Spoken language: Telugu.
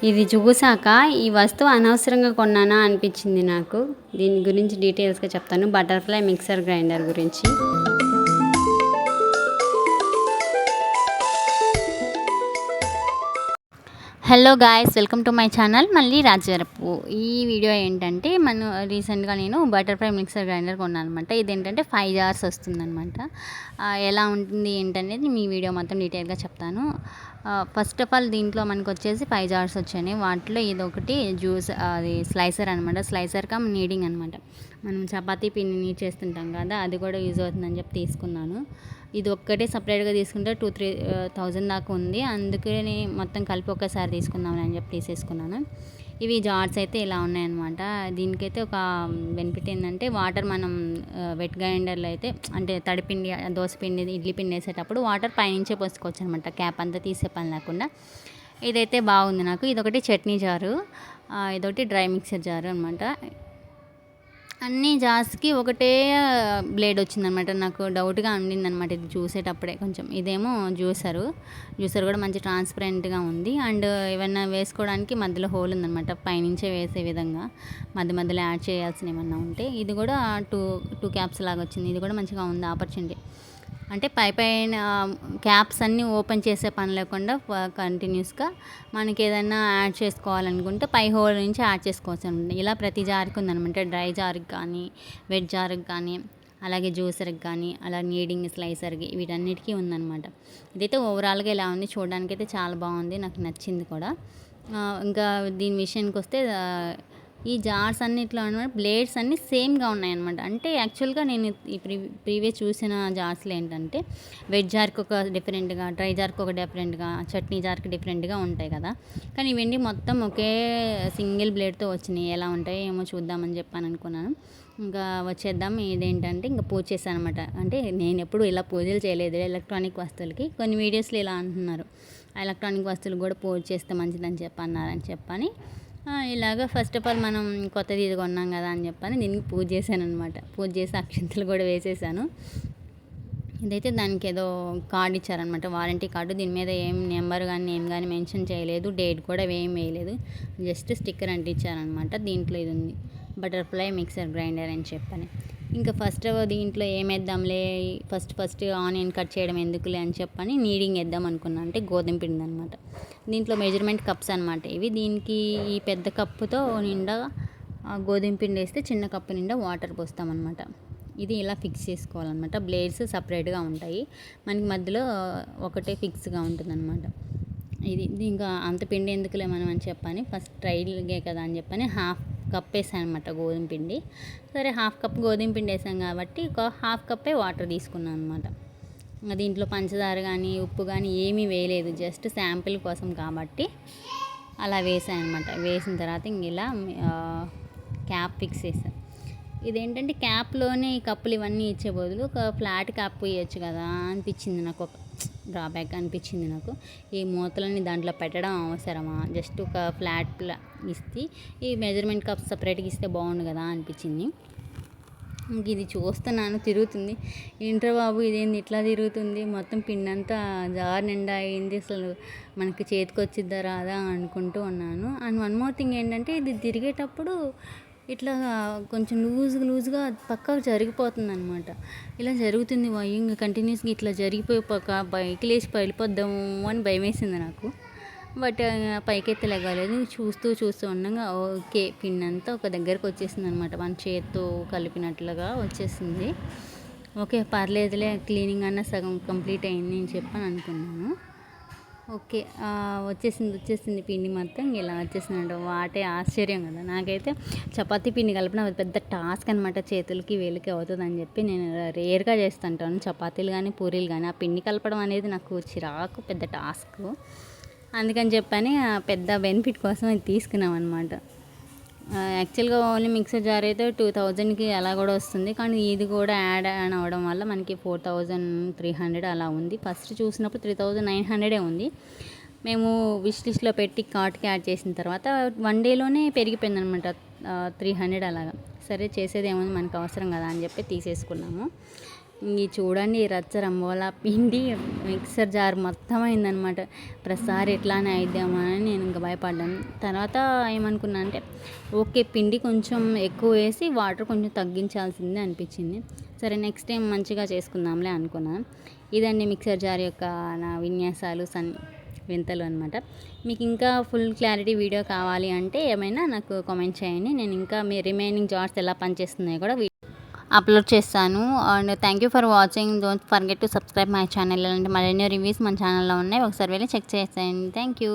ఇది చూసాక ఈ వస్తువు అనవసరంగా కొన్నానా అనిపించింది నాకు. దీని గురించి డీటెయిల్స్గా చెప్తాను. బటర్ఫ్లై మిక్సర్ గ్రైండర్ గురించి. Hello guys, welcome to my channel మళ్ళీ రాజవరపు. ఈ వీడియో ఏంటంటే రీసెంట్గా నేను బటర్ఫ్లై మిక్సర్ గ్రైండర్ కొన్నాను అనమాట. ఇదేంటంటే 5 జార్స్ వస్తుందన్నమాట. ఎలా ఉంటుంది ఏంటనేది మీ వీడియో మొత్తం డీటెయిల్గా చెప్తాను. ఫస్ట్ ఆఫ్ ఆల్ దీంట్లో మనకు వచ్చేసి 5 జార్స్ వచ్చాయి. వాటిలో ఇదొకటి జ్యూస్, అది స్లైసర్ అనమాట. స్లైసర్ కమ్ నీడింగ్ అనమాట. మనం చపాతీ పిండి నీట్ చేస్తుంటాం కదా, అది కూడా యూజ్ అవుతుందని చెప్పి తీసుకున్నాను. ఇది ఒక్కటే సపరేట్గా తీసుకుంటే 2-3 దాకా ఉంది. అందుకని మొత్తం కలిపి ఒకసారి తీసుకుందామని అని చెప్పి తీసేసుకున్నాను. ఇవి జార్స్ అయితే ఇలా ఉన్నాయన్నమాట. దీనికైతే ఒక బెనిఫిట్ ఏంటంటే, వాటర్ మనం వెట్ గ్రైండర్లో అయితే అంటే తడిపిండి, దోసపిండి, ఇడ్లీ పిండి వేసేటప్పుడు వాటర్ పైనుంచే పోసుకోవచ్చు అనమాట, క్యాప్ అంతా తీసే పని లేకుండా. ఇదైతే బాగుంది నాకు. ఇదొకటి చట్నీ జారు, ఇదొకటి డ్రై మిక్సర్ జారు అనమాట. అన్ని జార్స్కి ఒకటే బ్లేడ్ వచ్చిందనమాట. నాకు డౌట్గా ఉండిందనమాట ఇది చూసేటప్పుడే కొంచెం. ఇదేమో జ్యూసర్ కూడా మంచి ట్రాన్స్పరెంట్గా ఉంది. అండ్ ఏమన్నా వేసుకోవడానికి మధ్యలో హోల్ ఉందనమాట, పైనుంచే వేసే విధంగా మధ్యలో యాడ్ చేయాల్సిన ఏమన్నా ఉంటే. ఇది కూడా టూ క్యాప్స్ లాగా వచ్చింది. ఇది కూడా మంచిగా ఉంది ఆపర్చునిటీ. అంటే పైన క్యాప్స్ అన్నీ ఓపెన్ చేసే పని లేకుండా కంటిన్యూస్గా మనకి ఏదైనా యాడ్ చేసుకోవాలనుకుంటే పై హోల్ నుంచి యాడ్ చేసుకోవచ్చు అనమాట. ఇలా ప్రతి జార్కి ఉందనమాట. డ్రై జార్కి కానీ, వెట్ జార్కి కానీ, అలాగే జ్యూసర్కి కానీ, అలా నీడింగ్ స్లైసర్కి, వీటన్నిటికీ ఉందన్నమాట. ఇదైతే ఓవరాల్గా ఇలా ఉంది. చూడడానికి అయితే చాలా బాగుంది, నాకు నచ్చింది కూడా. ఇంకా దీని విషయానికి వస్తే, ఈ జార్స్ అన్నిట్లో అనమాట బ్లేడ్స్ అన్నీ సేమ్గా ఉన్నాయన్నమాట. అంటే యాక్చువల్గా నేను ఈ ప్రీవియస్ చూసిన జార్స్లో ఏంటంటే, వెజ్ జార్కి ఒక డిఫరెంట్గా, డ్రై జార్కి ఒక డిఫరెంట్గా, చట్నీ జార్కి డిఫరెంట్గా ఉంటాయి కదా. కానీ ఇవన్నీ మొత్తం ఒకే సింగిల్ బ్లేడ్తో వచ్చినాయి. ఎలా ఉంటాయో ఏమో చూద్దామని చెప్పాను అనుకున్నాను. ఇంకా వచ్చేద్దాం. ఇదేంటంటే ఇంకా పూజ చేశాను అనమాట. అంటే నేను ఎప్పుడు ఇలా పూజలు చేయలేదు ఎలక్ట్రానిక్ వస్తువులకి. కొన్ని వీడియోస్లో ఇలా అంటున్నారు, ఎలక్ట్రానిక్ వస్తువులు కూడా పూజ చేస్తే మంచిదని చెప్పని ఇలాగ ఫస్ట్ ఆఫ్ ఆల్ మనం కొత్తది ఇది కొన్నాం కదా అని చెప్పని దీనికి పూజ చేశాను అనమాట. పూజ చేసి అక్షంతలు కూడా వేసేసాను. ఇదైతే దానికి ఏదో కార్డు ఇచ్చారనమాట, వారంటీ కార్డు. దీని మీద ఏం నెంబర్ కానీ నేమ్ కానీ మెన్షన్ చేయలేదు, డేట్ కూడా ఏం వేయలేదు, జస్ట్ స్టిక్కర్ అంటించారనమాట. దీంట్లో ఇది ఉంది, బటర్ఫ్లై మిక్సర్ గ్రైండర్ అని చెప్పని. ఇంకా ఫస్ట్ దీంట్లో ఏమేద్దాంలే, ఫస్ట్ ఆనియన్ కట్ చేయడం ఎందుకులే అని చెప్పని నీడింగ్ వేద్దాం అనుకున్నాను. అంటే గోధుమ పిండి అనమాట. దీంట్లో మెజర్మెంట్ కప్స్ అనమాట ఇవి. దీనికి ఈ పెద్ద కప్పుతో నిండా గోధుమ పిండి వేస్తే చిన్న కప్పు నిండా వాటర్ పోస్తామన్నమాట. ఇది ఇలా ఫిక్స్ చేసుకోవాలన్నమాట. బ్లేడ్స్ సపరేట్గా ఉంటాయి, మనకి మధ్యలో ఒకటే ఫిక్స్గా ఉంటుందన్నమాట. ఇది ఇంకా అంత పిండి ఎందుకులే మనం అని చెప్పని ఫస్ట్ ట్రైల్గే కదా అని చెప్పని హాఫ్ కప్ వేసాను అనమాట గోధుమ పిండి. సరే హాఫ్ కప్ గోధుమ పిండి వేసాం కాబట్టి ఒక హాఫ్ కప్పే వాటర్ తీసుకున్నాను అనమాట. దీంట్లో పంచదార కానీ ఉప్పు కానీ ఏమీ వేయలేదు, జస్ట్ శాంపిల్ కోసం కాబట్టి అలా వేసాను అనమాట. వేసిన తర్వాత ఇంక ఇలా క్యాప్ ఫిక్స్ చేశాను. ఇదేంటంటే క్యాప్లోనే ఈ కప్పులు ఇవన్నీ ఇచ్చే బదులు ఒక ఫ్లాట్ క్యాప్ ఇవ్వచ్చు కదా అనిపించింది నాకు. ఒక డ్రాబ్యాక్ అనిపించింది నాకు. ఈ మూతలన్నీ దాంట్లో పెట్టడం అవసరమా, జస్ట్ ఒక ఫ్లాట్ ఇస్తే ఈ మెజర్మెంట్ కప్ సపరేట్గా ఇస్తే బాగుండు కదా అనిపించింది. ఇంక ఇది చూస్తున్నాను, తిరుగుతుంది. ఏంట్రా బాబు ఇదేంది ఇట్లా తిరుగుతుంది, మొత్తం పిండి అంతా జార్ నిండా అయింది, అసలు మనకి చేతికి వచ్చిద్దా రాదా అనుకుంటూ ఉన్నాను. అండ్ వన్ మోర్ థింగ్ ఏంటంటే, ఇది తిరిగేటప్పుడు ఇట్లా కొంచెం లూజ్గా పక్కకు జరిగిపోతుంది అనమాట. ఇలా జరుగుతుంది ఇంకా కంటిన్యూస్గా ఇట్లా జరిగిపోయాక బైక్ లేచి వెళ్ళిపోద్దాము అని భయం వేసింది నాకు. బట్ పైకైతే లెగలేదు. చూస్తూ ఉండగా ఓకే పిండి అంతా ఒక దగ్గరకు వచ్చేసింది అనమాట. మన చేత్తో కలిపినట్లుగా వచ్చేసింది. ఓకే పర్లేదులే, క్లీనింగ్ అన్న సగం కంప్లీట్ అయింది అని చెప్పని అనుకున్నాను. ఓకే వచ్చేసింది పిండి మొత్తం ఇలా వచ్చేసిందంట. వాటే ఆశ్చర్యం కదా నాకైతే. చపాతీ పిండి కలపడం అది పెద్ద టాస్క్ అనమాట, చేతులకి వేలికి అవుతుంది అని చెప్పి నేను రేర్గా చేస్తుంటాను చపాతీలు కానీ పూరీలు కానీ. ఆ పిండి కలపడం అనేది నాకు చిరాకు, పెద్ద టాస్క్. అందుకని చెప్పని పెద్ద బెనిఫిట్ కోసం అది తీసుకున్నాం అనమాట. యాక్చువల్గా ఓన్లీ మిక్సర్ జార్ అయితే 2000కి అలా కూడా వస్తుంది, కానీ ఇది కూడా యాడ్ అవ్వడం వల్ల మనకి 4300 అలా ఉంది. ఫస్ట్ చూసినప్పుడు 3900 ఉంది. మేము విష్ లిస్ట్లో పెట్టి కార్ట్కి యాడ్ చేసిన తర్వాత 1 డేలోనే పెరిగిపోయింది అనమాట 300 అలాగా. సరే చేసేది ఏముంది, మనకు అవసరం కదా అని చెప్పి తీసేసుకున్నాము. ఇది చూడండి, రచ్చ రంబోలా పిండి మిక్సర్ జార్ మొత్తం అయిందనమాట. ప్రతిసారి ఎట్లానే అయిద్దామా అని నేను ఇంకా భయపడ్డాను. తర్వాత ఏమనుకున్నా అంటే ఓకే, పిండి కొంచెం ఎక్కువ వేసి వాటర్ కొంచెం తగ్గించాల్సిందే అనిపించింది. సరే నెక్స్ట్ టైం మంచిగా చేసుకుందాంలే అనుకున్నాను. ఇదండి మిక్సర్ జార్ యొక్క నా విన్యాసాలు వింతలు అనమాట. మీకు ఇంకా ఫుల్ క్లారిటీ వీడియో కావాలి అంటే ఏమైనా నాకు కామెంట్ చేయండి. నేను ఇంకా మీ రిమైనింగ్ జార్స్ ఎలా పనిచేస్తున్నాయో కూడా అప్లోడ్ చేస్తాను. And thank you for watching. Don't forget to subscribe my channel. అంటే మరిన్ని రివ్యూస్ మన ఛానల్లో ఉన్నాయి, ఒకసారి వెళ్ళి చెక్ చేసేయండి. Thank you.